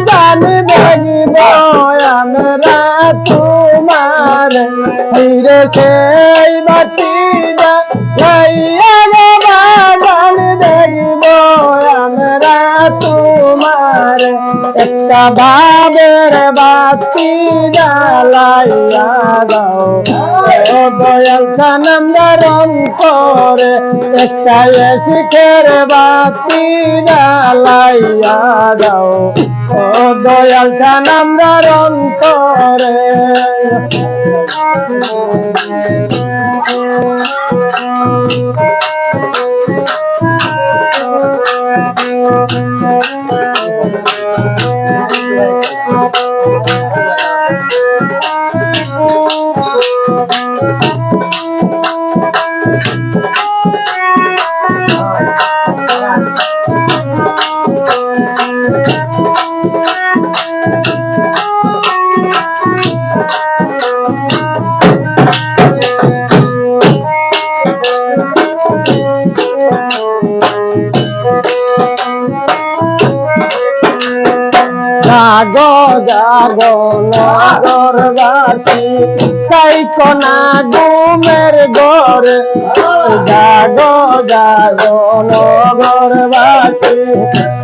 বাগান দেখিব আমরা তোমার ফিরে সেই বাতি জ্বালাইয়া গো বাগান দেখিব আমরা তোমার একটা ভাবের বাতি জ্বালাইয়া দাও ও দয়াল সনম অন্তরে একটা শিখের বাতি জ্বালাইয়া দাও ও দয়াল সনম অন্তরে জাগো জাগো নগরবাসী কাইকো না ঘুমের ঘর জাগো জাগো নগরবাসী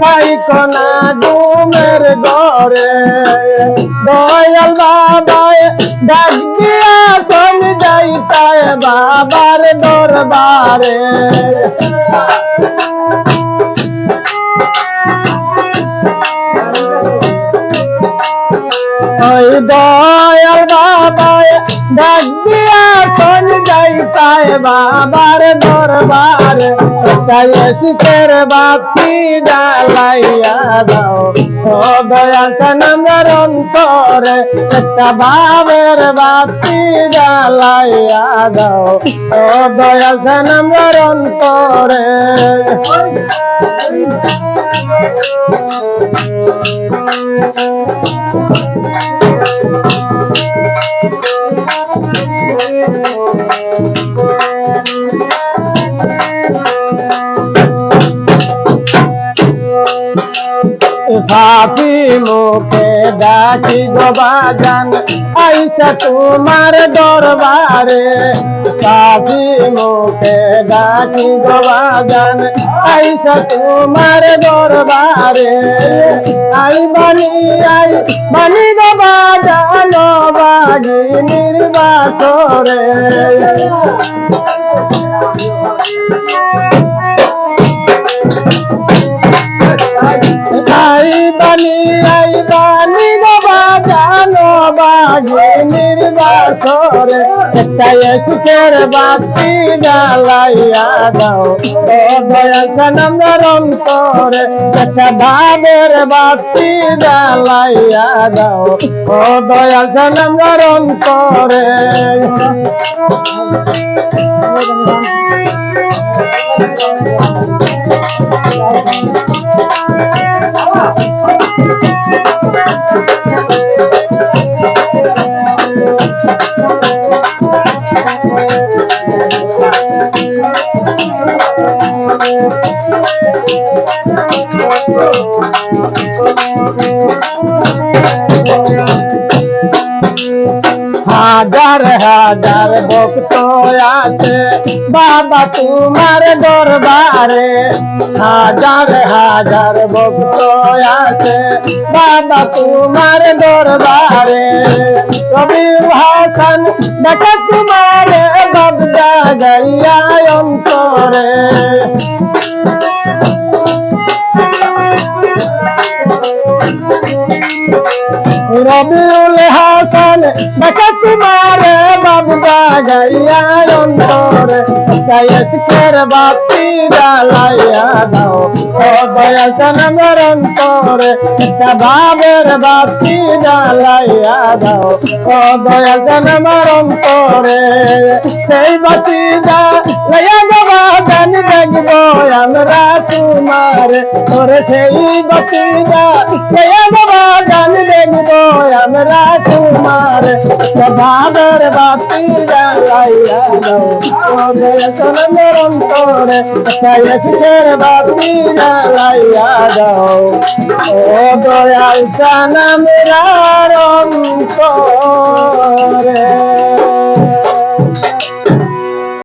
কাইকো না ঘুমের ঘরে দয়াল বাবায় ডাক দিয়া শোন যাইতায় বাবার দরবারে ওই দয়াল বাবায় ডাক দিয়া শোন যাইতায় বাবার দরবারে শিখের বাতি জ্বালাইয়া দাও ও দয়াল সনম অন্তরে একটা ভাবের বাতি জ্বালাইয়া দাও ও দয়াল সনম অন্তরে সাফি মুখে ডাকি গো বাগান আইসা তোমার দরবারে সাফি মুখে ডাকি গো বাগান আইসা তোমার দরবারে আই বানি গো বাগান বাগি নির্বাসরে আই বানি গো বাগান বাগি নির্বাসরে একটা সুখের বাতি জ্বালাইয়া দাও ও দয়াল সনম অন্তরে একটা ভাবের বাতি জ্বালাইয়া দাও ও দয়াল সনম অন্তরে হাজার হাজার ভক্ত আসে বাবা তোমার দরবারে হাজার হাজার ভক্ত আসে বাবা তোমার দরবারে কবির হাসান ডাকে তোমার বাবদা গাইয়া অন্তরে রবিউল হাসান ডাকে তোমার বাবদা গাইয়া অন্তরে শিখের বাতি জ্বালাইয়া দাও ও দয়াল সনম অন্তরে একটা ভাবের বাতি জ্বালাইয়া দাও ও দয়াল সনম অন্তরে সেই বাতি জ্বালাইয়া গো বাগান দেখব আমরা তোমার তোরে সেই বাতি জ্বালাইয়া গো বাগান দেখব আমরা তোমার ভাবের বাতি জ্বালাইয়া জ্বালাইয়া দাও ও দয়াল তোমার অন্তরে একটা এসকের বাতি জ্বালাইয়া দাও ও দয়াল সানা মেরা অন্তরে